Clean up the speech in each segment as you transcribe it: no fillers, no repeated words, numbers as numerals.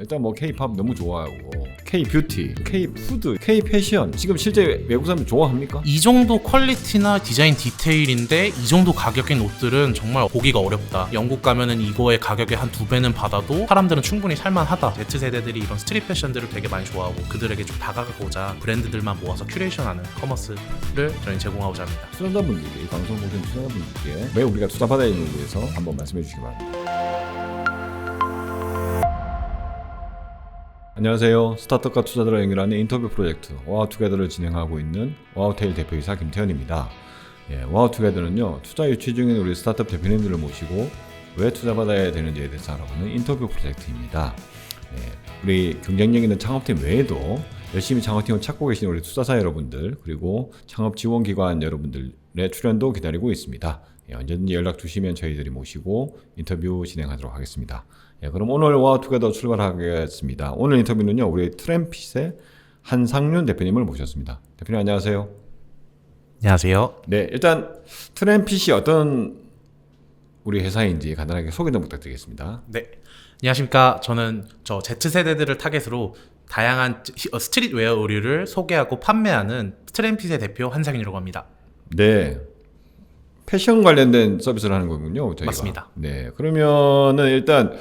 일단 뭐 K-팝 너무 좋아하고 K-뷰티, K-푸드, K-패션 지금 실제 외국 사람들 좋아합니까? 이 정도 퀄리티나 디자인 디테일인데 이 정도 가격인 옷들은 정말 보기가 어렵다. 영국 가면은 이거의 가격의 한 2배는 받아도 사람들은 충분히 살만하다. Z세대들이 이런 스트릿 패션들을 되게 많이 좋아하고 그들에게 좀 다가가고자 브랜드들만 모아서 큐레이션하는 커머스를 저희는 제공하고자 합니다. 투자자분들께, 이 방송 보시는 투자자분들께 왜 우리가 투자받아야 있는지에 대해서 한번 말씀해 주시기 바랍니다. 안녕하세요. 스타트업과 투자자를 연결하는 인터뷰 프로젝트 와우투게더를 진행하고 있는 와우테일 대표이사 김태현입니다. 와우투게더는요, 투자 유치 중인 우리 스타트업 대표님들을 모시고 왜 투자받아야 되는지에 대해서 알아보는 인터뷰 프로젝트입니다. 우리 경쟁력 있는 창업팀 외에도 열심히 창업팀을 찾고 계신 우리 투자사 여러분들, 그리고 창업 지원기관 여러분들의 출연도 기다리고 있습니다. 언제든지 연락 주시면 저희들이 모시고 인터뷰 진행하도록 하겠습니다. 그럼 오늘 와우투게더 출발하겠습니다. 오늘 인터뷰는요, 우리 트램핏의 한상윤 대표님을 모셨습니다. 대표님 안녕하세요. 안녕하세요. 네, 일단 트램핏이 어떤 우리 회사인지 간단하게 소개 좀 부탁드리겠습니다. 네, 안녕하십니까. 저는 Z세대들을 타겟으로 다양한 스트릿웨어 의류를 소개하고 판매하는 트램핏의 대표 한상윤이라고 합니다. 네, 패션 관련된 서비스를 하는 거군요, 저희가. 맞습니다. 네, 그러면은 일단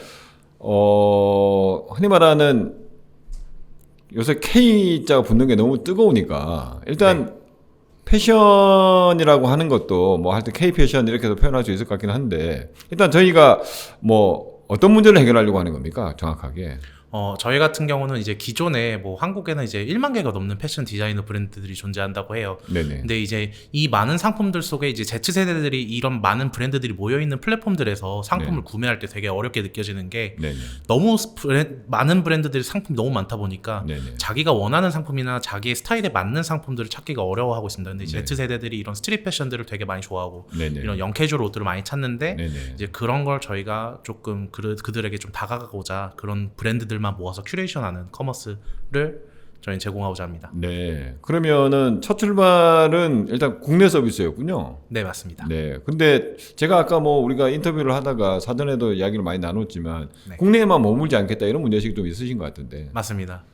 흔히 말하는 요새 K자가 붙는 게 너무 뜨거우니까 일단 네. 패션이라고 하는 것도 뭐 할 때 K 패션 이렇게도 표현할 수 있을 것 같긴 한데, 일단 저희가 뭐 어떤 문제를 해결하려고 하는 겁니까, 정확하게? 저희 같은 경우는 이제 기존에 뭐 한국에는 이제 1만 개가 넘는 패션 디자이너 브랜드들이 존재한다고 해요. 네네. 근데 이제 이 많은 상품들 속에 이제 Z세대들이 이런 많은 브랜드들이 모여있는 플랫폼들에서 상품을 구매할 때 되게 어렵게 느껴지는 게 네네. 너무 많은 브랜드들이 상품이 너무 많다 보니까 네네. 자기가 원하는 상품이나 자기의 스타일에 맞는 상품들을 찾기가 어려워하고 있습니다. 근데 이제 네. Z세대들이 이런 스트릿 패션들을 되게 많이 좋아하고 네네. 이런 영캐주얼 옷들을 많이 찾는데 네네. 이제 그런 걸 저희가 조금 그들에게 좀 다가가고자 그런 브랜드들만 모아서 큐레이션하는 커머스를 저희는 제공하고자 합니다. 네. 그러면은 첫 출발은 일단 국내 서비스였군요. 네, 맞습니다. 네. 근데 제가 아까 뭐 우리가 인터뷰를 하다가 사전에도 이야기를 많이 나눴지만 네. 국내에만 머물지 않겠다 이런 문제식이 좀 있으신 것 같은데. 맞습니다.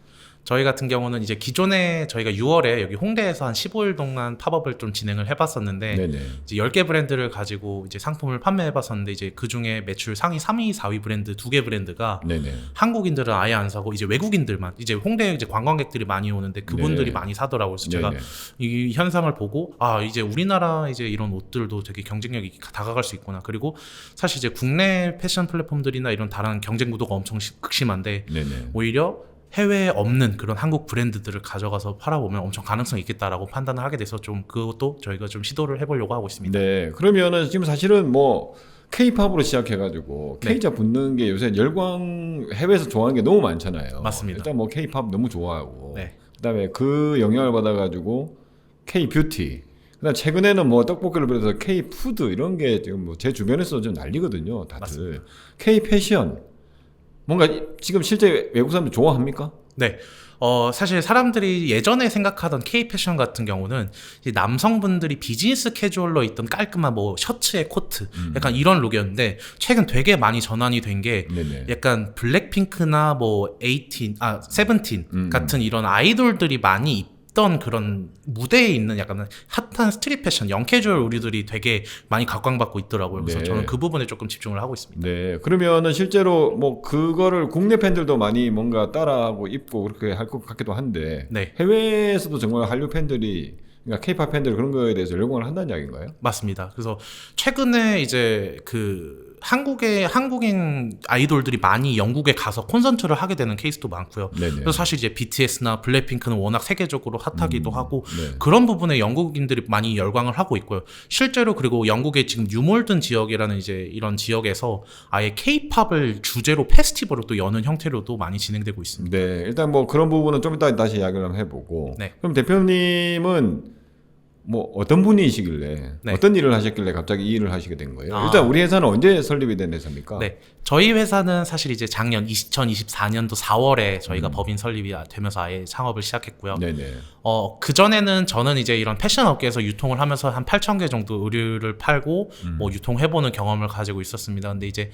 저희 같은 경우는 이제 기존에 저희가 6월에 여기 홍대에서 한 15일 동안 팝업을 좀 진행을 해봤었는데 네네. 이제 10개 브랜드를 가지고 이제 상품을 판매해봤었는데 이제 그 중에 매출 상위 3위, 4위 브랜드 2개 브랜드가 네네. 한국인들은 아예 안 사고 이제 외국인들만 이제 홍대에 이제 관광객들이 많이 오는데 그분들이 네. 많이 사더라고요. 그래서 제가 네네. 이 현상을 보고 이제 우리나라 이제 이런 옷들도 되게 경쟁력이 다가갈 수 있구나. 그리고 사실 이제 국내 패션 플랫폼들이나 이런 다른 경쟁 구도가 엄청 극심한데 네네. 오히려 해외에 없는 그런 한국 브랜드들을 가져가서 팔아보면 엄청 가능성이 있겠다라고 판단을 하게 돼서 좀 그것도 저희가 좀 시도를 해보려고 하고 있습니다. 네. 그러면은 지금 사실은 뭐 K-팝으로 시작해가지고 네. K자 붙는 게 요새 열광 해외에서 좋아하는 게 너무 많잖아요. 맞습니다. 일단 뭐 K-팝 너무 좋아하고, 네. 그다음에 그 영향을 받아가지고 K-뷰티. 그다음 최근에는 뭐 떡볶이를 비롯해서 K-푸드 이런 게 지금 뭐 제 주변에서 좀 난리거든요, 다들. 맞습니다. K-패션. 뭔가 지금 실제 외국 사람들 좋아합니까? 네. 사실 사람들이 예전에 생각하던 K-패션 같은 경우는 이제 남성분들이 비즈니스 캐주얼로 입던 깔끔한 뭐 셔츠에 코트 약간 이런 룩이었는데 최근 되게 많이 전환이 된 게 네네. 약간 블랙핑크나 뭐 세븐틴 같은 이런 아이돌들이 많이 입던 그런 무대에 있는 약간 핫한 스트릿 패션, 영캐주얼 의류들이 되게 많이 각광받고 있더라고요. 그래서 네. 저는 그 부분에 조금 집중을 하고 있습니다. 네, 그러면은 실제로 뭐 그거를 국내 팬들도 많이 뭔가 따라하고 입고 그렇게 할 것 같기도 한데, 네. 해외에서도 정말 한류 팬들이, 그러니까 K-팝 팬들이 그런 거에 대해서 열광을 한다는 이야기인가요? 맞습니다. 그래서 최근에 이제 한국인 아이돌들이 많이 영국에 가서 콘서트를 하게 되는 케이스도 많고요. 네네. 그래서 사실 이제 BTS나 블랙핑크는 워낙 세계적으로 핫하기도 하고 네. 그런 부분에 영국인들이 많이 열광을 하고 있고요. 실제로 그리고 영국의 지금 뉴몰든 지역이라는 이제 이런 지역에서 아예 K-팝을 주제로 페스티벌을 또 여는 형태로도 많이 진행되고 있습니다. 네, 일단 뭐 그런 부분은 좀 이따 다시 이야기를 한번 해보고. 네. 그럼 대표님은 뭐 어떤 분이시길래, 네. 어떤 일을 하셨길래 갑자기 이 일을 하시게 된 거예요? 일단 우리 회사는 언제 설립이 된 회사입니까? 네. 저희 회사는 사실 이제 작년 2024년도 4월에 저희가 법인 설립이 되면서 아예 창업을 시작했고요. 네네. 그전에는 저는 이제 이런 패션 업계에서 유통을 하면서 한 8,000개 정도 의류를 팔고 뭐 유통해보는 경험을 가지고 있었습니다. 근데 이제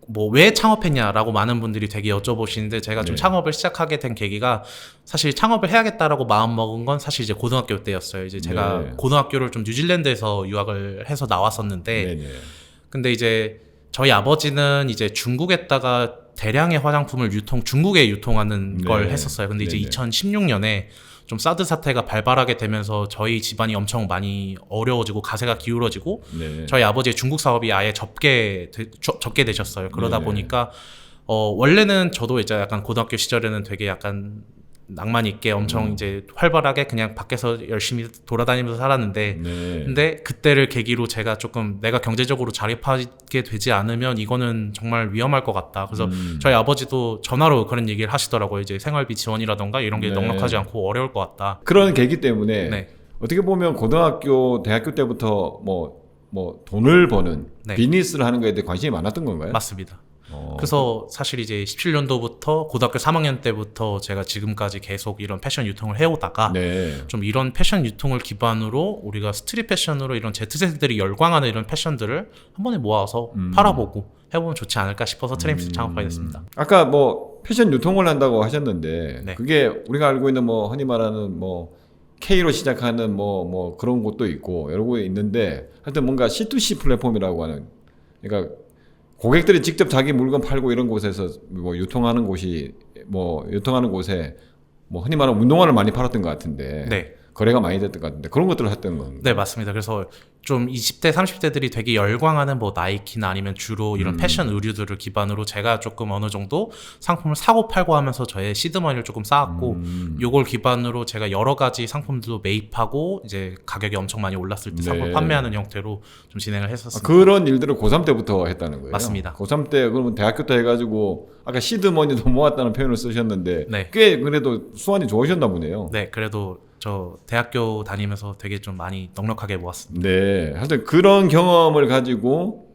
뭐 왜 창업했냐라고 많은 분들이 되게 여쭤보시는데 제가 좀 네. 창업을 시작하게 된 계기가 사실 창업을 해야겠다라고 마음 먹은 건 사실 이제 고등학교 때였어요. 이제 제가 네. 고등학교를 좀 뉴질랜드에서 유학을 해서 나왔었는데 네네. 근데 이제 저희 아버지는 이제 중국에다가 대량의 화장품을 중국에 유통하는 네. 걸 했었어요. 근데 이제 네네. 2016년에 좀 사드 사태가 발발하게 되면서 저희 집안이 엄청 많이 어려워지고 가세가 기울어지고 네. 저희 아버지의 중국 사업이 아예 접게 되셨어요. 그러다 네네. 보니까 원래는 저도 이제 약간 고등학교 시절에는 되게 약간 낭만 있게 엄청 이제 활발하게 그냥 밖에서 열심히 돌아다니면서 살았는데 네. 근데 그때를 계기로 제가 조금 내가 경제적으로 자립하게 되지 않으면 이거는 정말 위험할 것 같다. 그래서 저희 아버지도 전화로 그런 얘기를 하시더라고요. 이제 생활비 지원이라던가 이런 게 네. 넉넉하지 않고 어려울 것 같다. 그런 계기 때문에 네. 어떻게 보면 고등학교, 대학교 때부터 뭐 돈을 버는 네. 비즈니스를 하는 거에 대해 관심이 많았던 건가요? 맞습니다. 어. 그래서 사실 이제 17년도부터 고등학교 3학년 때부터 제가 지금까지 계속 이런 패션 유통을 해오다가 네. 좀 이런 패션 유통을 기반으로 우리가 스트릿 패션으로 이런 Z세대들이 열광하는 이런 패션들을 한 번에 모아서 팔아보고 해보면 좋지 않을까 싶어서 트램스 창업하게 됐습니다. 아까 뭐 패션 유통을 한다고 하셨는데 네. 그게 우리가 알고 있는 뭐 흔히 말하는 뭐 K로 시작하는 뭐 그런 곳도 있고 여러 곳이 있는데 하여튼 뭔가 C2C 플랫폼이라고 하는 그러니까 고객들이 직접 자기 물건 팔고 이런 곳에서 뭐 유통하는 곳에 뭐 흔히 말하는 운동화를 많이 팔았던 것 같은데 네. 거래가 많이 됐던 것 같은데 그런 것들을 했던 건가요? 네, 맞습니다. 그래서 좀 20대, 30대들이 되게 열광하는 뭐 나이키나 아니면 주로 이런 패션 의류들을 기반으로 제가 조금 어느 정도 상품을 사고 팔고 하면서 저의 시드머니를 조금 쌓았고 요걸 기반으로 제가 여러 가지 상품들도 매입하고 이제 가격이 엄청 많이 올랐을 때 네. 상품 판매하는 형태로 좀 진행을 했었습니다. 그런 일들을 고3 때부터 했다는 거예요? 맞습니다. 고3 때 그러면 대학교 때 해가지고 아까 시드머니도 모았다는 표현을 쓰셨는데 네. 꽤 그래도 수완이 좋으셨나 보네요. 네, 그래도 저 대학교 다니면서 되게 좀 많이 넉넉하게 모았습니다. 네, 하여튼 그런 경험을 가지고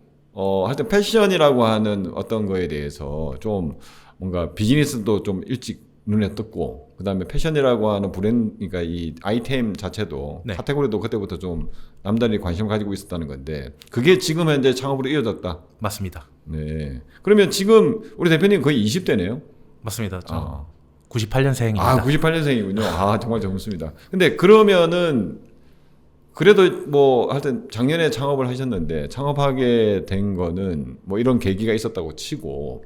하여튼 패션이라고 하는 어떤 거에 대해서 좀 뭔가 비즈니스도 좀 일찍 눈에 떴고 그다음에 패션이라고 하는 브랜드, 그러니까 이 아이템 자체도 네. 카테고리도 그때부터 좀 남다른 관심을 가지고 있었다는 건데 그게 지금 현재 창업으로 이어졌다. 맞습니다. 네. 그러면 지금 우리 대표님 거의 20대네요. 맞습니다. 저 아. 98년생입니다. 아, 98년생이군요. 아, 정말 젊습니다. 근데 그러면은 그래도 뭐 하여튼 작년에 창업을 하셨는데 창업하게 된 거는 뭐 이런 계기가 있었다고 치고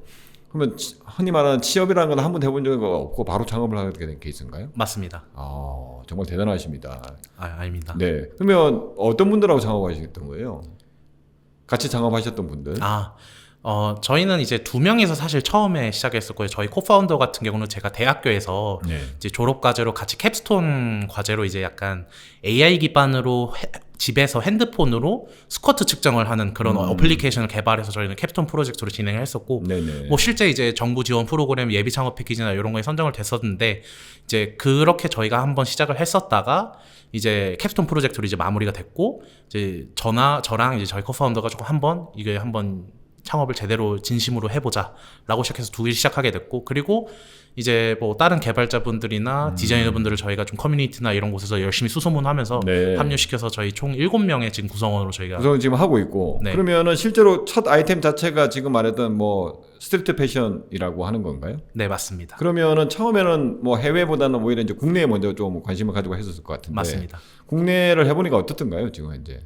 그러면 흔히 말하는 취업이라는 건 한 번도 해본 적이 없고 바로 창업을 하게 된 케이스인가요? 맞습니다. 아, 정말 대단하십니다. 아닙니다. 네. 그러면 어떤 분들하고 창업하셨던 거예요? 같이 창업하셨던 분들? 저희는 이제 2명이서 사실 처음에 시작했었고요. 저희 코파운더 같은 경우는 제가 대학교에서 네. 이제 졸업 과제로 같이 캡스톤 과제로 이제 약간 AI 기반으로 집에서 핸드폰으로 스쿼트 측정을 하는 그런 어플리케이션을 개발해서 저희는 캡스톤 프로젝트로 진행을 했었고, 네네. 뭐 실제 이제 정부 지원 프로그램 예비 창업 패키지나 이런 거에 선정을 됐었는데 이제 그렇게 저희가 한번 시작을 했었다가 이제 캡스톤 프로젝트로 이제 마무리가 됐고 이제 저랑 이제 저희 코파운더가 조금 한번 창업을 제대로 진심으로 해보자 라고 시작해서 둘이 시작하게 됐고 그리고 이제 뭐 다른 개발자분들이나 디자이너분들을 저희가 좀 커뮤니티나 이런 곳에서 열심히 수소문하면서 네. 합류시켜서 저희 총 7명의 지금 구성원으로 저희가 구성은 지금 하고 있고 네. 그러면은 실제로 첫 아이템 자체가 지금 말했던 뭐 스트리트 패션이라고 하는 건가요? 네 맞습니다. 그러면은 처음에는 뭐 해외보다는 오히려 이제 국내에 먼저 좀 관심을 가지고 했었을 것 같은데 맞습니다. 국내를 해보니까 어떻던가요 지금 현재?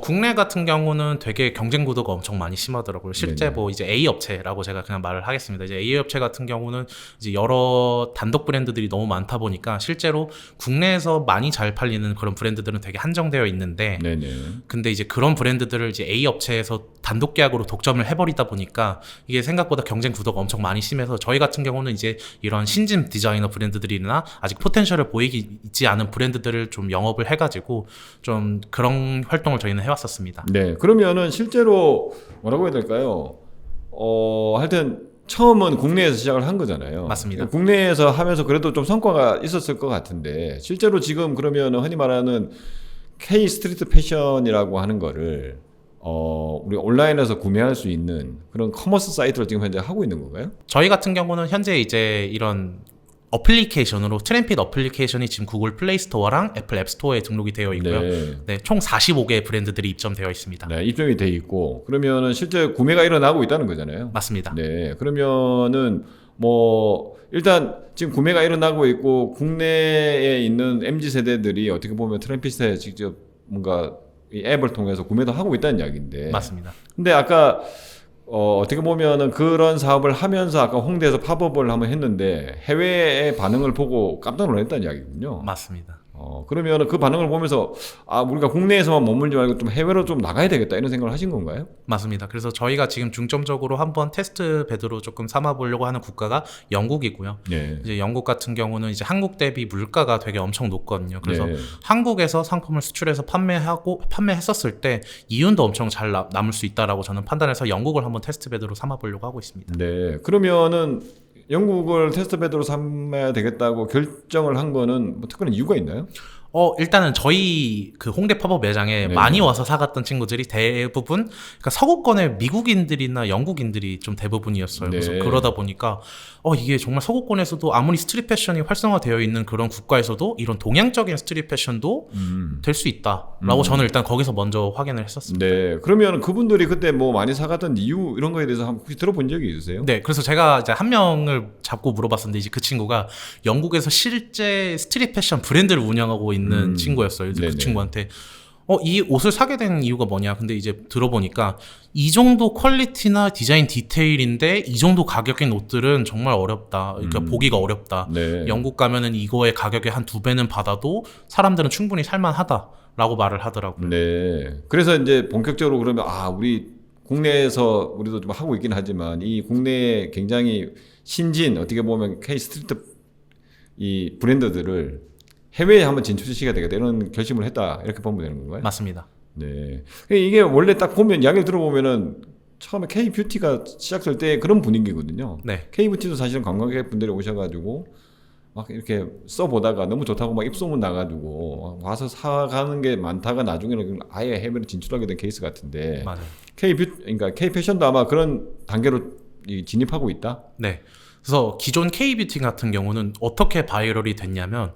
국내 같은 경우는 되게 경쟁 구도가 엄청 많이 심하더라고요. 실제 네네. 뭐 이제 A 업체라고 제가 그냥 말을 하겠습니다. 이제 A 업체 같은 경우는 이제 여러 단독 브랜드들이 너무 많다 보니까 실제로 국내에서 많이 잘 팔리는 그런 브랜드들은 되게 한정되어 있는데 네네. 근데 이제 그런 브랜드들을 이제 A 업체에서 단독 계약으로 독점을 해버리다 보니까 이게 생각보다 경쟁 구도가 엄청 많이 심해서 저희 같은 경우는 이제 이런 신진 디자이너 브랜드들이나 아직 포텐셜을 보이기 있지 않은 브랜드들을 좀 영업을 해가지고 좀 그런 활동을 저희는 해왔었습니다. 네. 그러면은 실제로 뭐라고 해야 될까요? 하여튼 처음은 국내에서 시작을 한 거잖아요. 맞습니다. 국내에서 하면서 그래도 좀 성과가 있었을 것 같은데 실제로 지금 그러면은 흔히 말하는 K 스트리트 패션이라고 하는 거를 우리 온라인에서 구매할 수 있는 그런 커머스 사이트를 지금 현재 하고 있는 건가요? 저희 같은 경우는 현재 이제 이런 어플리케이션으로 트램핏 어플리케이션이 지금 구글 플레이 스토어랑 애플 앱 스토어에 등록이 되어 있고요. 네, 총 45개의 브랜드들이 입점되어 있습니다. 네, 입점이 돼 있고 그러면은 실제 구매가 일어나고 있다는 거잖아요. 맞습니다. 네, 그러면은 뭐 일단 지금 구매가 일어나고 있고 국내에 있는 MZ 세대들이 어떻게 보면 트램핏에 직접 뭔가 이 앱을 통해서 구매도 하고 있다는 이야기인데. 맞습니다. 근데 아까 어떻게 보면은 그런 사업을 하면서 아까 홍대에서 팝업을 한번 했는데 해외의 반응을 보고 깜짝 놀랐다는 이야기군요. 맞습니다. 그러면은 그 반응을 보면서 우리가 국내에서만 머물지 말고 좀 해외로 좀 나가야 되겠다 이런 생각을 하신 건가요? 맞습니다. 그래서 저희가 지금 중점적으로 한번 테스트 베드로 조금 삼아보려고 하는 국가가 영국이고요. 네. 이제 영국 같은 경우는 이제 한국 대비 물가가 되게 엄청 높거든요. 그래서 네. 한국에서 상품을 수출해서 판매했었을 때 이윤도 엄청 잘 남을 수 있다라고 저는 판단해서 영국을 한번 테스트 베드로 삼아보려고 하고 있습니다. 네. 그러면은 영국을 테스트베드로 삼아야 되겠다고 결정을 한 거는 뭐 특별한 이유가 있나요? 일단은 저희 그 홍대 팝업 매장에 네. 많이 와서 사갔던 친구들이 대부분, 그러니까 서구권의 미국인들이나 영국인들이 좀 대부분이었어요. 네. 그래서 그러다 보니까, 이게 정말 서구권에서도 아무리 스트릿 패션이 활성화되어 있는 그런 국가에서도 이런 동양적인 스트릿 패션도 될 수 있다라고 저는 일단 거기서 먼저 확인을 했었습니다. 네. 그러면 그분들이 그때 뭐 많이 사갔던 이유 이런 거에 대해서 혹시 들어본 적이 있으세요? 네, 그래서 제가 이제 한 명을 잡고 물어봤었는데 이제 그 친구가 영국에서 실제 스트릿 패션 브랜드를 운영하고 있는 친구였어요. 이제 그 네네. 친구한테 이 옷을 사게 된 이유가 뭐냐? 근데 이제 들어보니까 이 정도 퀄리티나 디자인 디테일인데 이 정도 가격인 옷들은 정말 어렵다. 그러니까 보기가 어렵다. 네. 영국 가면은 이거의 가격의 한 2배는 받아도 사람들은 충분히 살만하다라고 말을 하더라고요. 네. 그래서 이제 본격적으로 그러면 우리 국내에서 우리도 좀 하고 있긴 하지만 이 국내에 굉장히 신진 어떻게 보면 K 스트리트 이 브랜드들을 해외에 한번 진출시켜야 되겠다 이런 결심을 했다 이렇게 보면 되는 건가요? 맞습니다. 네. 이게 원래 딱 보면 이야기를 들어보면은 처음에 K 뷰티가 시작될 때 그런 분위기거든요. 네. K 뷰티도 사실은 관광객 분들이 오셔가지고 막 이렇게 써보다가 너무 좋다고 막 입소문 나가지고 와서 사가는 게 많다가 나중에는 아예 해외로 진출하게 된 케이스 같은데. 맞아요. 그러니까 K 패션도 아마 그런 단계로 진입하고 있다. 네. 그래서 기존 K-뷰티 같은 경우는 어떻게 바이럴이 됐냐면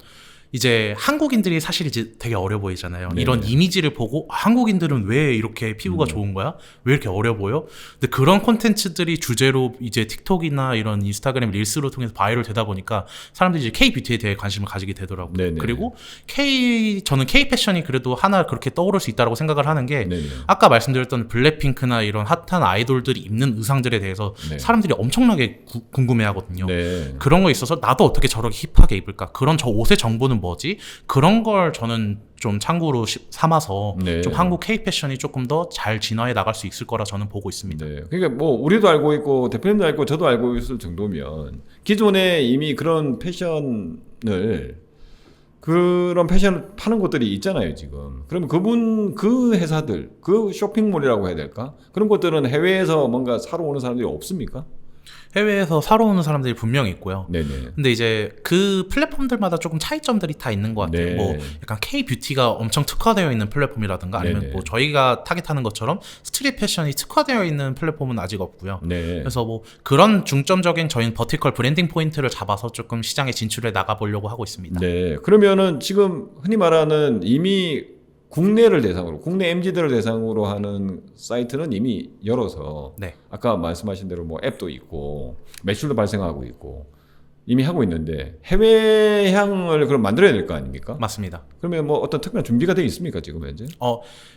이제 한국인들이 사실 이제 되게 어려 보이잖아요. 네네. 이런 이미지를 보고 한국인들은 왜 이렇게 피부가 좋은 거야? 왜 이렇게 어려 보여? 근데 그런 콘텐츠들이 주제로 이제 틱톡이나 이런 인스타그램 릴스로 통해서 바이럴 되다 보니까 사람들이 이제 K-뷰티에 대해 관심을 가지게 되더라고요. 네네. 그리고 저는 K-패션이 그래도 하나 그렇게 떠오를 수 있다고 생각을 하는 게 네네. 아까 말씀드렸던 블랙핑크나 이런 핫한 아이돌들이 입는 의상들에 대해서 네. 사람들이 엄청나게 궁금해하거든요. 네. 그런 거에 있어서 나도 어떻게 저렇게 힙하게 입을까? 그런 저 옷의 정보는 뭐지? 그런 걸 저는 좀 참고로 삼아서 네. 좀 한국 K-패션이 조금 더 잘 진화해 나갈 수 있을 거라 저는 보고 있습니다. 네. 그러니까 뭐 우리도 알고 있고 대표님도 알고 저도 알고 있을 정도면 기존에 이미 그런 패션을 파는 곳들이 있잖아요, 지금. 그러면 그 회사들, 그 쇼핑몰이라고 해야 될까? 그런 곳들은 해외에서 뭔가 사러 오는 사람들이 없습니까? 해외에서 사러 오는 사람들이 분명히 있고요. 네네. 근데 이제 그 플랫폼들마다 조금 차이점들이 다 있는 것 같아요. 네. 뭐 약간 K-뷰티가 엄청 특화되어 있는 플랫폼이라든가 아니면 네네. 뭐 저희가 타겟하는 것처럼 스트릿 패션이 특화되어 있는 플랫폼은 아직 없고요. 네. 그래서 뭐 그런 중점적인 저희는 버티컬 브랜딩 포인트를 잡아서 조금 시장에 진출해 나가보려고 하고 있습니다. 네. 그러면은 지금 흔히 말하는 이미 국내를 대상으로, 국내 MZ들을 대상으로 하는 사이트는 이미 열어서 네. 아까 말씀하신 대로 뭐 앱도 있고 매출도 발생하고 있고 이미 하고 있는데 해외향을 그럼 만들어야 될 거 아닙니까? 맞습니다. 그러면 뭐 어떤 특별한 준비가 되어 있습니까 지금 현재?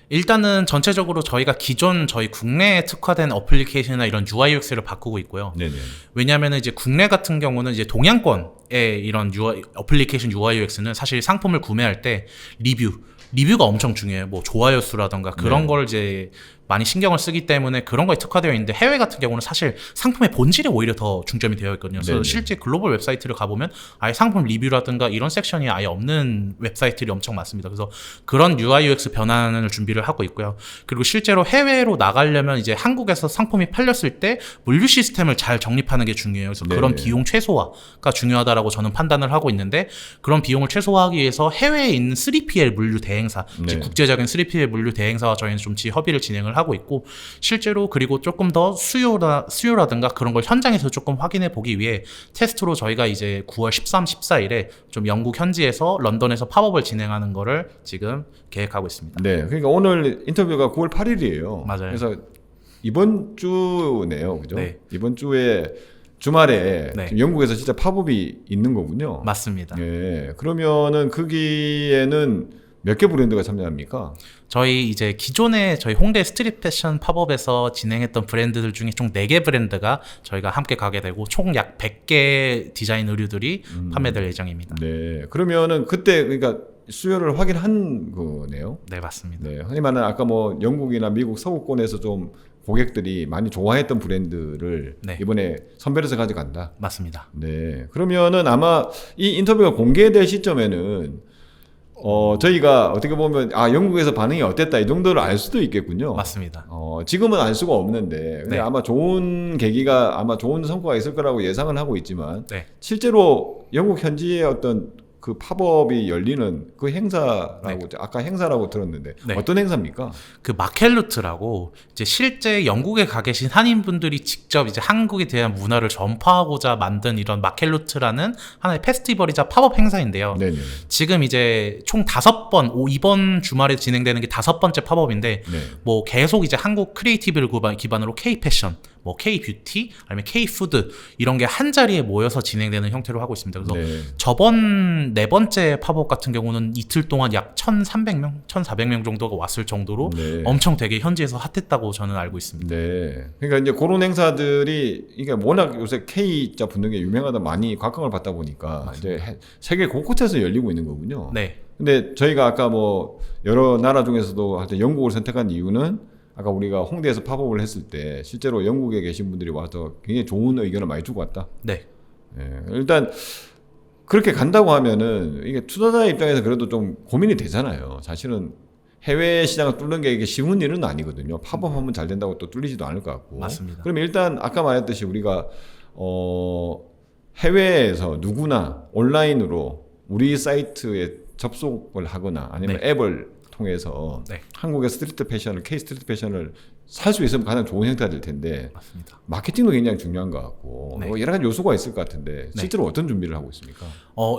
일단은 전체적으로 저희가 기존 저희 국내에 특화된 어플리케이션이나 이런 UI UX를 바꾸고 있고요. 네네. 왜냐하면 이제 국내 같은 경우는 이제 동양권의 이런 어플리케이션 UI UX는 사실 상품을 구매할 때 리뷰가 엄청 중요해요. 뭐 좋아요 수라던가 그런 네. 걸 이제 많이 신경을 쓰기 때문에 그런 거에 특화되어 있는데 해외 같은 경우는 사실 상품의 본질에 오히려 더 중점이 되어 있거든요. 그래서 네네. 실제 글로벌 웹사이트를 가보면 아예 상품 리뷰라든가 이런 섹션이 아예 없는 웹사이트들이 엄청 많습니다. 그래서 그런 UI UX 변환을 준비를 하고 있고요. 그리고 실제로 해외로 나가려면 이제 한국에서 상품이 팔렸을 때 물류 시스템을 잘 정립하는 게 중요해요. 그래서 네네. 그런 비용 최소화가 중요하다라고 저는 판단을 하고 있는데 그런 비용을 최소화하기 위해서 해외에 있는 3PL 물류 대행사, 네. 즉 국제적인 3PL 물류 대행사와 저희는 좀 협의를 진행을 진행을 하고 있고, 실제로 그리고 조금 더 수요라든가 그런 걸 현장에서 조금 확인해 보기 위해 테스트로 저희가 이제 9월 13, 14일에 좀 영국 현지에서 런던에서 팝업을 진행하는 거를 지금 계획하고 있습니다. 네, 그러니까 오늘 인터뷰가 9월 8일이에요. 맞아요. 그래서 이번 주네요, 그죠? 네. 이번 주에 주말에 네. 지금 영국에서 진짜 팝업이 있는 거군요. 맞습니다. 예, 그러면은 거기에는 몇 개 브랜드가 참여합니까? 저희 이제 기존에 저희 홍대 스트릿 패션 팝업에서 진행했던 브랜드들 중에 총 4개 브랜드가 저희가 함께 가게 되고 총 약 100개 디자인 의류들이 판매될 예정입니다. 네, 그러면은 그때 그러니까 수요를 확인한 거네요. 네, 맞습니다. 네, 흔히 말하는 아까 뭐 영국이나 미국 서구권에서 좀 고객들이 많이 좋아했던 브랜드를 네. 이번에 선별해서 가져간다. 맞습니다. 네, 그러면은 아마 이 인터뷰가 공개될 시점에는 저희가 어떻게 보면 영국에서 반응이 어땠다 이 정도를 알 수도 있겠군요. 맞습니다. 지금은 알 수가 없는데 근데 네. 아마 좋은 계기가 아마 좋은 성과가 있을 거라고 예상은 하고 있지만 네. 실제로 영국 현지의 어떤 그 팝업이 열리는 그 행사라고 네. 아까 행사라고 들었는데 네. 어떤 행사입니까? 그 마켈루트라고 이제 실제 영국에 가 계신 한인분들이 직접 이제 한국에 대한 문화를 전파하고자 만든 이런 마켈루트라는 하나의 페스티벌이자 팝업 행사인데요. 네네. 지금 이제 총 5번, 이번 주말에 진행되는 게 5번째 팝업인데 네. 뭐 계속 이제 한국 크리에이티브를 기반으로 K 패션, 뭐 K 뷰티, 아니면 K 푸드 이런 게 한 자리에 모여서 진행되는 형태로 하고 있습니다. 그래서 네. 저번 4번째 팝업 같은 경우는 이틀 동안 약 1,300명, 1,400명 정도가 왔을 정도로 네. 엄청 되게 현지에서 핫했다고 저는 알고 있습니다. 네. 그러니까 이제 그런 행사들이 이게 워낙 요새 K자 붙는 게 유명하다 많이 각광을 받다 보니까 이제 세계 곳곳에서 열리고 있는 거군요. 네, 근데 저희가 아까 뭐 여러 나라 중에서도 하여튼 영국을 선택한 이유는 아까 우리가 홍대에서 팝업을 했을 때 실제로 영국에 계신 분들이 와서 굉장히 좋은 의견을 많이 주고 왔다. 네, 예, 일단 그렇게 간다고 하면은 이게 투자자 입장에서 그래도 좀 고민이 되잖아요. 사실은 해외 시장을 뚫는 게 이게 쉬운 일은 아니거든요. 팝업하면 잘 된다고 또 뚫리지도 않을 것 같고. 맞습니다. 그러면 일단 아까 말했듯이 우리가 해외에서 누구나 온라인으로 우리 사이트에 접속을 하거나 아니면 네. 앱을 통해서 네. 한국의 스트리트 패션을 K 스트리트 패션을 살 수 있으면 가장 좋은 형태가 될 텐데 맞습니다. 마케팅도 굉장히 중요한 것 같고 네. 뭐 여러 가지 요소가 있을 것 같은데 실제로 어떤 준비를 하고 있습니까?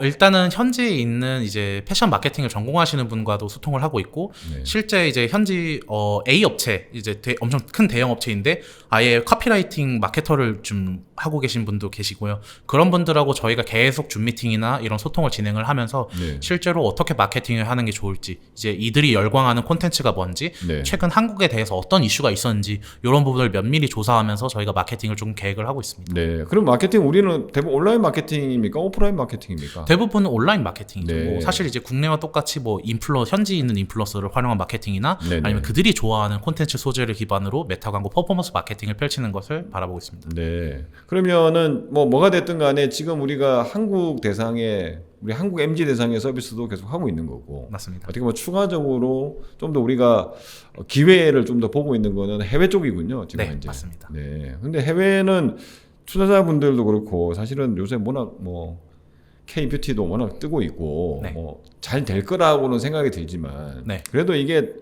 일단은 현지에 있는 이제 패션 마케팅을 전공하시는 분과도 소통을 하고 있고, 네. 실제 이제 현지 A 업체 이제 엄청 큰 대형 업체인데 아예 카피라이팅 마케터를 좀 하고 계신 분도 계시고요. 그런 분들하고 저희가 계속 줌 미팅이나 이런 소통을 진행을 하면서 네. 실제로 어떻게 마케팅을 하는 게 좋을지, 이제 이들이 열광하는 콘텐츠가 뭔지, 네. 최근 한국에 대해서 어떤 이슈가 있었는지 이런 부분을 면밀히 조사하면서 저희가 마케팅을 좀 계획을 하고 있습니다. 네. 그럼 마케팅 우리는 대부분 온라인 마케팅입니까? 오프라인 마케팅입니까? 대부분은 온라인 마케팅이죠. 네. 뭐 사실 이제 국내와 똑같이 뭐 현지 있는 인플루언서를 활용한 마케팅이나 네네. 아니면 그들이 좋아하는 콘텐츠 소재를 기반으로 메타 광고 퍼포먼스 마케팅을 펼치는 것을 바라보고 있습니다. 네. 그러면은 뭐가 됐든 간에 지금 우리가 한국 대상의 우리 한국 MG 대상의 서비스도 계속 하고 있는 거고. 맞습니다. 어떻게 보면 추가적으로 좀 더 우리가 기회를 좀 더 보고 있는 거는 해외 쪽이군요. 지금 네, 현재. 맞습니다. 네. 근데 해외는 투자자분들도 그렇고 사실은 요새 워낙 K 뷰티도 워낙 뜨고 있고 네. 잘 될 거라고는 생각이 들지만 네. 그래도 이게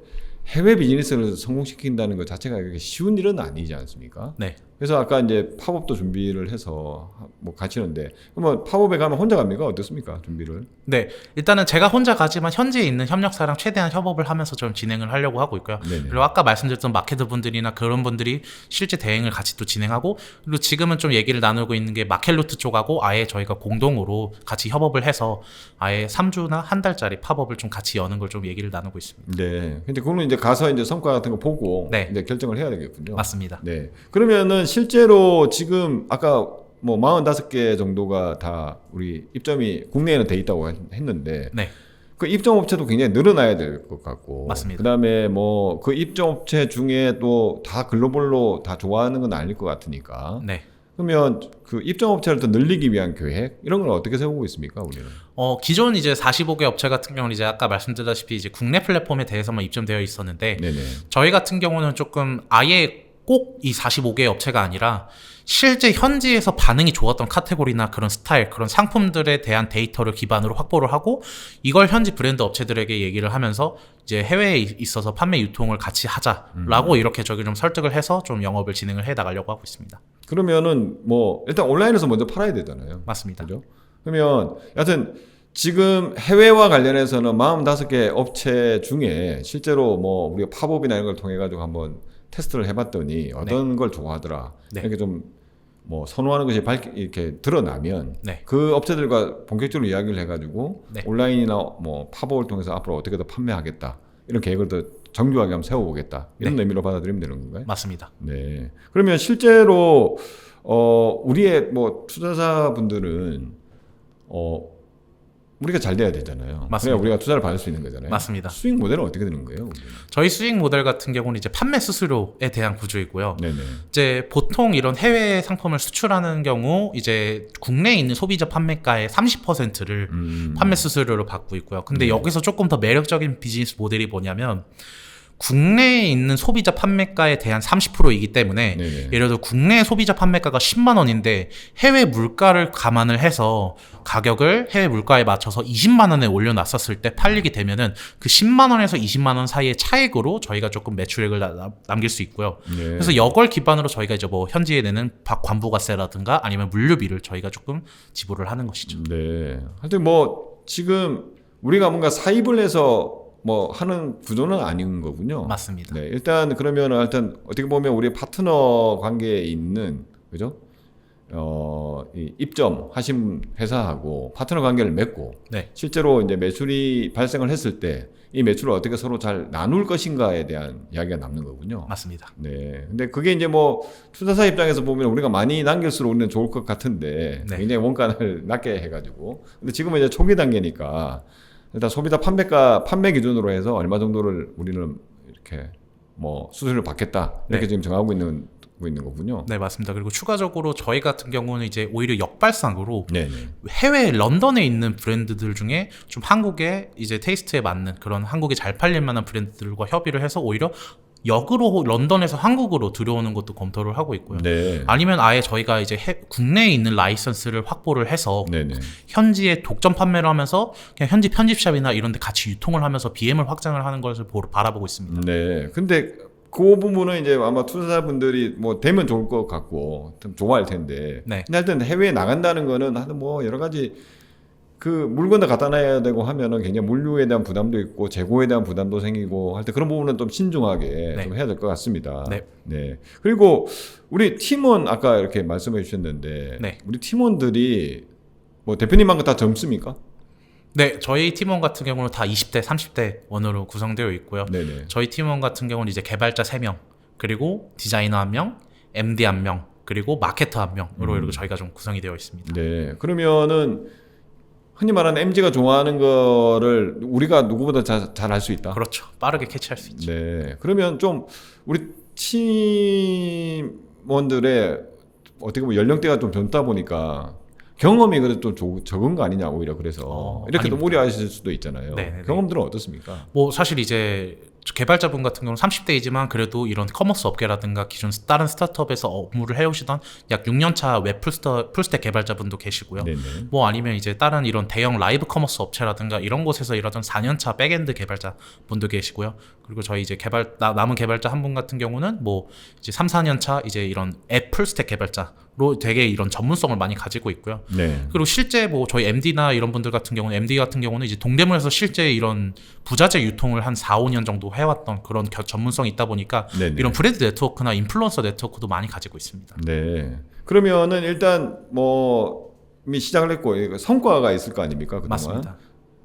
해외 비즈니스를 성공시킨다는 것 자체가 이렇게 쉬운 일은 아니지 않습니까? 네. 그래서 아까 이제 팝업도 준비를 해서 가시는데 그러면 팝업에 가면 혼자 갑니까? 어떻습니까? 준비를? 네, 일단은 제가 혼자 가지만 현지에 있는 협력사랑 최대한 협업을 하면서 좀 진행을 하려고 하고 있고요. 네네. 그리고 아까 말씀드렸던 마케터 분들이나 그런 분들이 실제 대행을 같이 또 진행하고, 그리고 지금은 좀 얘기를 나누고 있는 게 마켈루트 쪽하고 아예 저희가 공동으로 같이 협업을 해서 아예 3주나 한 달짜리 팝업을 좀 같이 여는 걸 좀 얘기를 나누고 있습니다. 네. 근데 그거는 이제 가서 이제 성과 같은 거 보고 네. 이제 결정을 해야 되겠군요. 맞습니다. 네. 그러면은 실제로 지금 아까 45개 정도가 다 우리 입점이 국내에는 돼 있다고 했는데 네, 그 입점 업체도 굉장히 늘어나야 될 것 같고 맞습니다. 그다음에 그 입점 업체 중에 또 다 글로벌로 다 좋아하는 건 아닐 것 같으니까 네. 그러면 그 입점 업체를 더 늘리기 위한 계획 이런 걸 어떻게 세우고 있습니까, 우리는? 기존 이제 45개 업체 같은 경우는 이제 아까 말씀드렸다시피 이제 국내 플랫폼에 대해서만 입점되어 있었는데, 네네. 저희 같은 경우는 조금 아예 꼭 이 45개 업체가 아니라 실제 현지에서 반응이 좋았던 카테고리나 그런 스타일, 그런 상품들에 대한 데이터를 기반으로 확보를 하고 이걸 현지 브랜드 업체들에게 얘기를 하면서 이제 해외에 있어서 판매 유통을 같이 하자라고 이렇게 저기 좀 설득을 해서 좀 영업을 진행을 해 나가려고 하고 있습니다. 그러면은 뭐 일단 온라인에서 먼저 팔아야 되잖아요. 맞습니다. 그죠? 그러면 여하튼 지금 해외와 관련해서는 45개 업체 중에 실제로 뭐 우리가 팝업이나 이런 걸 통해 가지고 한번 테스트를 해봤더니 어떤 걸 좋아하더라. 네. 이렇게 좀 뭐 선호하는 것이 이렇게 드러나면 네. 그 업체들과 본격적으로 이야기를 해가지고 네. 온라인이나 뭐 팝업을 통해서 앞으로 어떻게 더 판매하겠다 이런 계획을 더 정교하게 한번 세워보겠다 이런 네. 의미로 받아들이면 되는 건가요? 맞습니다. 네. 그러면 실제로 우리의 뭐 투자자 분들은 우리가 잘 돼야 되잖아요. 맞습니다. 그래야 우리가 투자를 받을 수 있는 거잖아요. 맞습니다. 수익 모델은 어떻게 되는 거예요? 저희 수익 모델 같은 경우는 이제 판매 수수료에 대한 구조이고요. 네네. 이제 보통 이런 해외 상품을 수출하는 경우 이제 국내에 있는 소비자 판매가의 30%를 판매 수수료로 받고 있고요. 근데 여기서 조금 더 매력적인 비즈니스 모델이 뭐냐면 국내에 있는 소비자 판매가에 대한 30%이기 때문에 네네. 예를 들어 국내 소비자 판매가가 10만 원인데 해외 물가를 감안을 해서 가격을 해외 물가에 맞춰서 20만 원에 올려놨었을 때 팔리게 되면은 그 10만 원에서 20만 원 사이의 차익으로 저희가 조금 매출액을 남길 수 있고요. 네. 그래서 이걸 기반으로 저희가 이제 뭐 현지에 내는 관부가세라든가 아니면 물류비를 저희가 조금 지불을 하는 것이죠. 네. 하여튼 뭐 지금 우리가 뭔가 사입을 해서 뭐 하는 구조는 아닌 거군요. 맞습니다. 네. 일단 그러면 일단 어떻게 보면 우리 파트너 관계에 있는 그죠? 이 입점하신 회사하고 파트너 관계를 맺고 네. 실제로 이제 매출이 발생을 했을 때 이 매출을 어떻게 서로 잘 나눌 것인가에 대한 이야기가 남는 거군요. 맞습니다. 네. 근데 그게 이제 뭐 투자사 입장에서 보면 우리가 많이 남길수록 우리는 좋을 것 같은데 네. 굉장히 원가를 낮게 해가지고 근데 지금은 이제 초기 단계니까 일단 소비자 판매 기준으로 해서 얼마 정도를 우리는 이렇게 뭐 수수료를 받겠다 이렇게 네. 지금 정하고 있는 거군요. 네, 맞습니다. 그리고 추가적으로 저희 같은 경우는 이제 오히려 역발상으로 네. 해외 런던에 있는 브랜드들 중에 좀 한국의 이제 테이스트에 맞는 그런 한국에 잘 팔릴 만한 브랜드들과 협의를 해서 오히려 역으로 런던에서 한국으로 들여오는 것도 검토를 하고 있고요. 네. 아니면 아예 저희가 이제 국내에 있는 라이선스를 확보를 해서 네네. 현지에 독점 판매를 하면서 그냥 현지 편집샵이나 이런 데 같이 유통을 하면서 BM을 확장을 하는 것을 바라보고 있습니다. 네. 근데 그 부분은 이제 아마 투자자분들이 뭐 되면 좋을 것 같고 좀 좋아할 텐데. 네. 근데 하여튼 해외에 나간다는 거는 하여튼 뭐 여러 가지 그 물건도 갖다 놔야 되고 하면은 굉장히 물류에 대한 부담도 있고 재고에 대한 부담도 생기고 하여튼 그런 부분은 좀 신중하게 네. 좀 해야 될 것 같습니다. 네. 네. 그리고 우리 팀원 아까 이렇게 말씀해 주셨는데 네. 우리 팀원들이 뭐 대표님하고 다 젊습니까? 네, 저희 팀원 같은 경우는 다 20대, 30대 원으로 구성되어 있고요. 네네. 저희 팀원 같은 경우는 이제 개발자 3명, 그리고 디자이너 1명, MD 1명, 그리고 마케터 1명으로 이렇게 저희가 좀 구성이 되어 있습니다. 네. 그러면은 흔히 말하는 MG가 좋아하는 거를 우리가 누구보다 잘 알 수 있다. 그렇죠. 빠르게 캐치할 수 있죠. 네. 그러면 좀 우리 팀원들의 어떻게 보면 연령대가 좀 젊다 보니까 경험이 그래도 좀 적은 거 아니냐 오히려 그래서 이렇게 또 아닙니다. 무리하실 수도 있잖아요. 네네네. 경험들은 어떻습니까? 뭐 사실 이제 개발자분 같은 경우는 30대이지만 그래도 이런 커머스 업계라든가 기존 다른 스타트업에서 업무를 해오시던 약 6년차 웹 풀스택 개발자분도 계시고요. 네네. 뭐 아니면 이제 다른 이런 대형 라이브 커머스 업체라든가 이런 곳에서 일하던 4년차 백엔드 개발자 분도 계시고요. 그리고 저희 이제 남은 개발자 한 분 같은 경우는 뭐 이제 3, 4년차 이제 이런 앱 풀스택 개발자로 되게 이런 전문성을 많이 가지고 있고요. 네. 그리고 실제 뭐 저희 MD나 이런 분들 같은 경우는 MD 같은 경우는 이제 동대문에서 실제 이런 부자재 유통을 한 4, 5년 정도 해왔던 그런 전문성이 있다 보니까 네네. 이런 브랜드 네트워크나 인플루언서 네트워크도 많이 가지고 있습니다. 네. 그러면은 일단 뭐 이미 시작을 했고 이거 성과가 있을 거 아닙니까? 그동안. 맞습니다.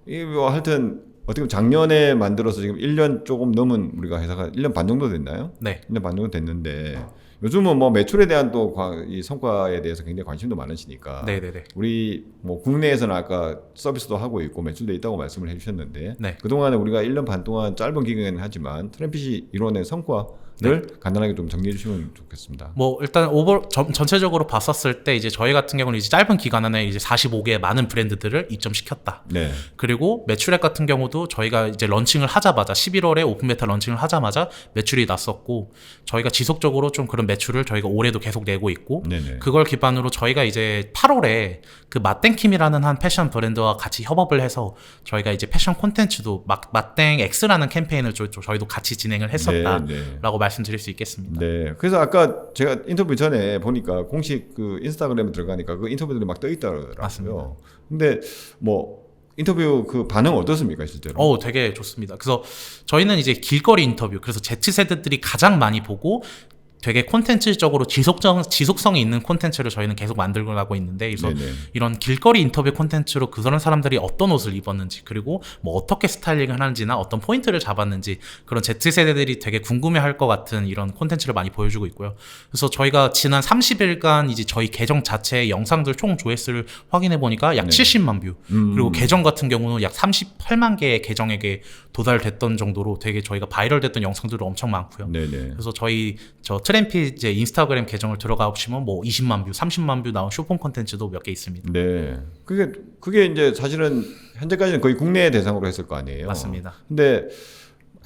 이 뭐 하여튼 어떻게 보면 작년에 만들어서 지금 1년 조금 넘은 우리가 회사가 1년 반 정도 됐나요? 네. 1년 반 정도 됐는데 요즘은 뭐 매출에 대한 또 이 성과에 대해서 굉장히 관심도 많으시니까 네네네. 우리 뭐 국내에서는 아까 서비스도 하고 있고 매출도 있다고 말씀을 해주셨는데 네. 그동안에 우리가 1년 반 동안 짧은 기간은 하지만 트램핏이 이뤄낸 성과 간단하게 좀 정리해 주시면 좋겠습니다. 뭐 일단 전체적으로 봤었을 때 이제 저희 같은 경우는 이제 짧은 기간 안에 이제 45개의 많은 브랜드들을 입점시켰다. 네. 그리고 매출액 같은 경우도 저희가 이제 런칭을 하자마자 11월에 오픈 베타 런칭을 하자마자 매출이 났었고 저희가 지속적으로 좀 그런 매출을 저희가 올해도 계속 내고 있고 네네. 그걸 기반으로 저희가 이제 8월에 그 맛땡킴이라는 한 패션 브랜드와 같이 협업을 해서 저희가 이제 패션 콘텐츠도 맛땡 X라는 캠페인을 저희도 같이 진행을 했었다라고 말씀드릴 수 있겠습니다. 네. 그래서 아까 제가 인터뷰 전에 보니까 공식 그 인스타그램에 들어가니까 그 인터뷰들이 막 떠 있더라고요. 맞습니다. 근데 뭐 인터뷰 그 반응 어떻습니까, 실제로? 되게 좋습니다. 그래서 저희는 이제 길거리 인터뷰, 그래서 Z세대들이 가장 많이 보고 되게 콘텐츠적으로 지속성이 있는 콘텐츠를 저희는 계속 만들고 나고 있는데 그래서 네네. 이런 길거리 인터뷰 콘텐츠로 그런 사람들이 어떤 옷을 입었는지 그리고 뭐 어떻게 스타일링을 하는지나 어떤 포인트를 잡았는지 그런 Z세대들이 되게 궁금해할 것 같은 이런 콘텐츠를 많이 보여주고 있고요. 그래서 저희가 지난 30일간 이제 저희 계정 자체의 영상들 총 조회수를 확인해 보니까 약 네. 70만 뷰 그리고 계정 같은 경우는 약 38만 개의 계정에게 도달됐던 정도로 되게 저희가 바이럴 됐던 영상들도 엄청 많고요. 네네. 그래서 저 트램피 이제 인스타그램 계정을 들어가 보시면 뭐 20만 뷰, 30만 뷰 나온 쇼폼 콘텐츠도 몇 개 있습니다. 네. 그게 이제 사실은 현재까지는 거의 국내 대상으로 했을 거 아니에요. 맞습니다. 근데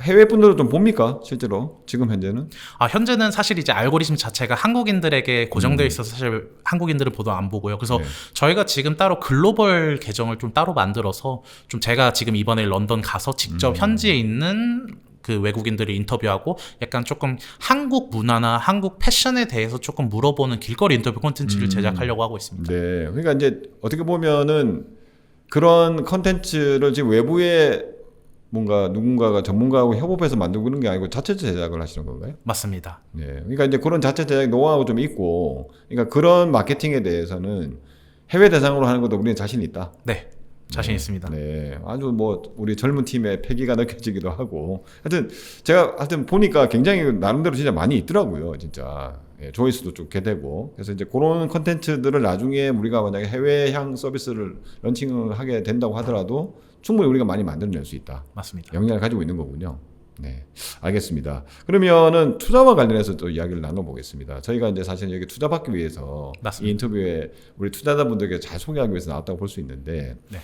해외 분들은 좀 봅니까? 실제로 지금 현재는? 현재는 사실 이제 알고리즘 자체가 한국인들에게 고정되어 있어서 사실 한국인들은 보도 안 보고요. 그래서 네. 저희가 지금 따로 글로벌 계정을 좀 따로 만들어서 좀 제가 지금 이번에 런던 가서 직접 현지에 있는 그 외국인들을 인터뷰하고 약간 조금 한국 문화나 한국 패션에 대해서 조금 물어보는 길거리 인터뷰 콘텐츠를 제작하려고 하고 있습니다. 네. 그러니까 이제 어떻게 보면은 그런 컨텐츠를 지금 외부에 뭔가 누군가가 전문가하고 협업해서 만들고 그런 게 아니고 자체 제작을 하시는 건가요? 맞습니다. 네. 그러니까 이제 그런 자체 제작 노하우 좀 있고, 그러니까 그런 마케팅에 대해서는 해외 대상으로 하는 것도 우리는 자신 있다. 네. 자신 있습니다. 네. 아주 뭐 우리 젊은 팀의 패기가 느껴지기도 하고. 하여튼 보니까 굉장히 나름대로 진짜 많이 있더라고요. 진짜. 예, 조회수도 좋게 되고. 그래서 이제 그런 컨텐츠들을 나중에 우리가 만약에 해외향 서비스를 런칭을 하게 된다고 하더라도 충분히 우리가 많이 만들어낼 수 있다. 맞습니다. 역량을 가지고 있는 거군요. 네, 알겠습니다. 그러면은 투자와 관련해서 또 이야기를 나눠보겠습니다. 저희가 이제 사실 여기 투자 받기 위해서 맞습니다. 이 인터뷰에 우리 투자자분들께 잘 소개하기 위해서 나왔다고 볼 수 있는데, 네.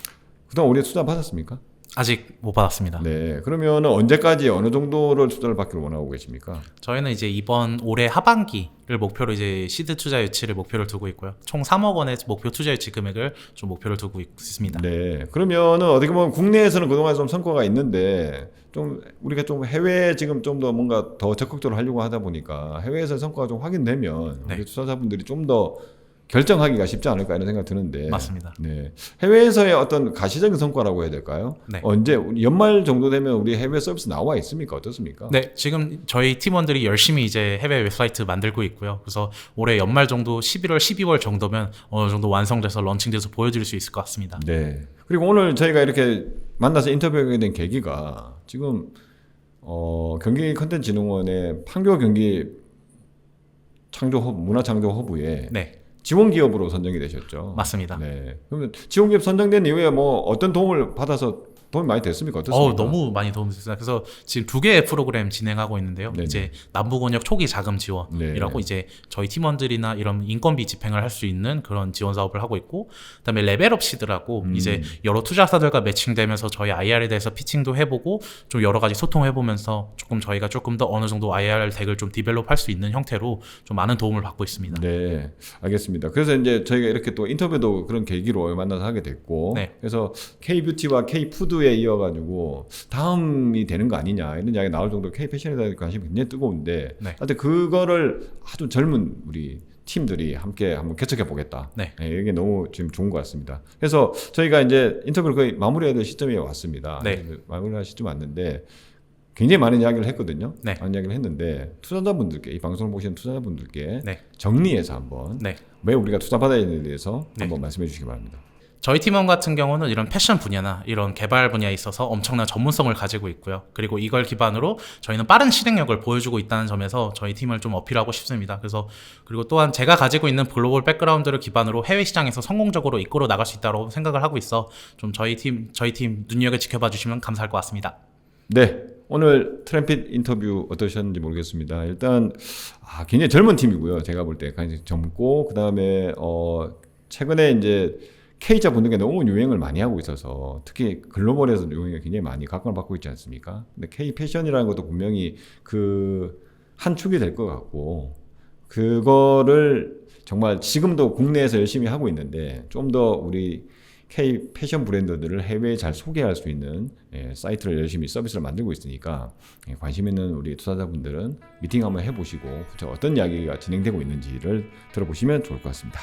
그동안 우리 투자 받았습니까? 아직 못 받았습니다. 네, 그러면은 언제까지 어느 정도를 투자를 받기를 원하고 계십니까? 저희는 이제 이번 올해 하반기를 목표로 이제 시드 투자 유치를 목표를 두고 있고요. 총 3억 원의 목표 투자 유치 금액을 좀 목표를 두고 있습니다. 네, 그러면은 어떻게 보면 국내에서는 그동안 좀 성과가 있는데 좀 우리가 좀 해외 지금 좀 더 뭔가 더 적극적으로 하려고 하다 보니까 해외에서 성과가 좀 확인되면 네. 우리 투자자분들이 좀 더 결정하기가 쉽지 않을까 이런 생각 드는데. 맞습니다. 네, 해외에서의 어떤 가시적인 성과라고 해야 될까요? 네. 언제 연말 정도 되면 우리 해외 서비스 나와 있습니까? 어떻습니까? 네, 지금 저희 팀원들이 열심히 이제 해외 웹사이트 만들고 있고요. 그래서 올해 연말 정도 11월, 12월 정도면 어느 정도 완성돼서 런칭돼서 보여드릴 수 있을 것 같습니다. 네. 그리고 오늘 저희가 이렇게 만나서 인터뷰하게 된 계기가 지금 경기컨텐츠진흥원의 판교 경기 문화창조 허브에 네, 지원 기업으로 선정이 되셨죠. 맞습니다. 네. 그러면 지원 기업 선정된 이후에 뭐 어떤 도움을 받아서 도움이 많이 됐습니까? 어떻습니까? 너무 많이 도움이 됐습니다. 그래서 지금 2개의 프로그램 진행하고 있는데요. 네네. 이제 남부권역 초기 자금 지원이라고 네. 이제 저희 팀원들이나 이런 인건비 집행을 할 수 있는 그런 지원 사업을 하고 있고, 그다음에 레벨업 시드라고 이제 여러 투자사들과 매칭되면서 저희 IR에 대해서 피칭도 해보고 좀 여러 가지 소통해보면서 저희가 조금 더 어느 정도 IR 덱을 좀 디벨롭할 수 있는 형태로 좀 많은 도움을 받고 있습니다. 네, 알겠습니다. 그래서 이제 저희가 이렇게 또 인터뷰도 그런 계기로 만나서 하게 됐고, 네. 그래서 K-뷰티와 K-푸드에 이어가지고 다음이 되는 거 아니냐 이런 이야기 나올 정도로 K-패션에 대한 관심이 굉장히 뜨거운데, 네. 하여튼 그거를 아주 젊은 우리 팀들이 함께 한번 개척해 보겠다. 네. 이게 너무 지금 좋은 것 같습니다. 그래서 저희가 이제 인터뷰를 거의 마무리해야 될 시점에 왔습니다. 네. 마무리할 시점 왔는데 굉장히 많은 이야기를 했거든요. 네. 많은 이야기를 했는데 투자자분들께, 이 방송을 보시는 투자자분들께 네. 정리해서 한번 네. 왜 우리가 투자받아야 되는지에 대해서 네. 한번 말씀해 주시기 바랍니다. 저희 팀원 같은 경우는 이런 패션 분야나 이런 개발 분야에 있어서 엄청난 전문성을 가지고 있고요. 그리고 이걸 기반으로 저희는 빠른 실행력을 보여주고 있다는 점에서 저희 팀을 좀 어필하고 싶습니다. 그리고 또한 제가 가지고 있는 글로벌 백그라운드를 기반으로 해외 시장에서 성공적으로 이끌어 나갈 수 있다고 생각을 하고 있어 좀 저희 팀 눈여겨 지켜봐 주시면 감사할 것 같습니다. 네, 오늘 트램핏 인터뷰 어떠셨는지 모르겠습니다. 일단 굉장히 젊은 팀이고요. 제가 볼 때 굉장히 젊고 그다음에 최근에 이제 K자 분들이 너무 유행을 많이 하고 있어서 특히 글로벌에서 유행이 굉장히 많이 각광을 받고 있지 않습니까? 근데 K 패션이라는 것도 분명히 그 한 축이 될 것 같고 그거를 정말 지금도 국내에서 열심히 하고 있는데 좀 더 우리 K 패션 브랜드들을 해외에 잘 소개할 수 있는 사이트를 열심히 서비스를 만들고 있으니까 관심 있는 우리 투자자분들은 미팅 한번 해보시고 어떤 이야기가 진행되고 있는지를 들어보시면 좋을 것 같습니다.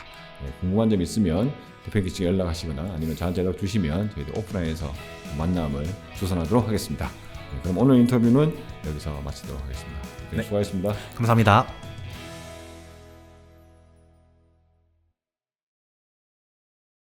궁금한 점 있으면 대표님께 연락하시거나 아니면 저한테 연락 주시면 저희도 오프라인에서 만남을 조성하도록 하겠습니다. 그럼 오늘 인터뷰는 여기서 마치도록 하겠습니다. 수고하셨습니다. 감사합니다.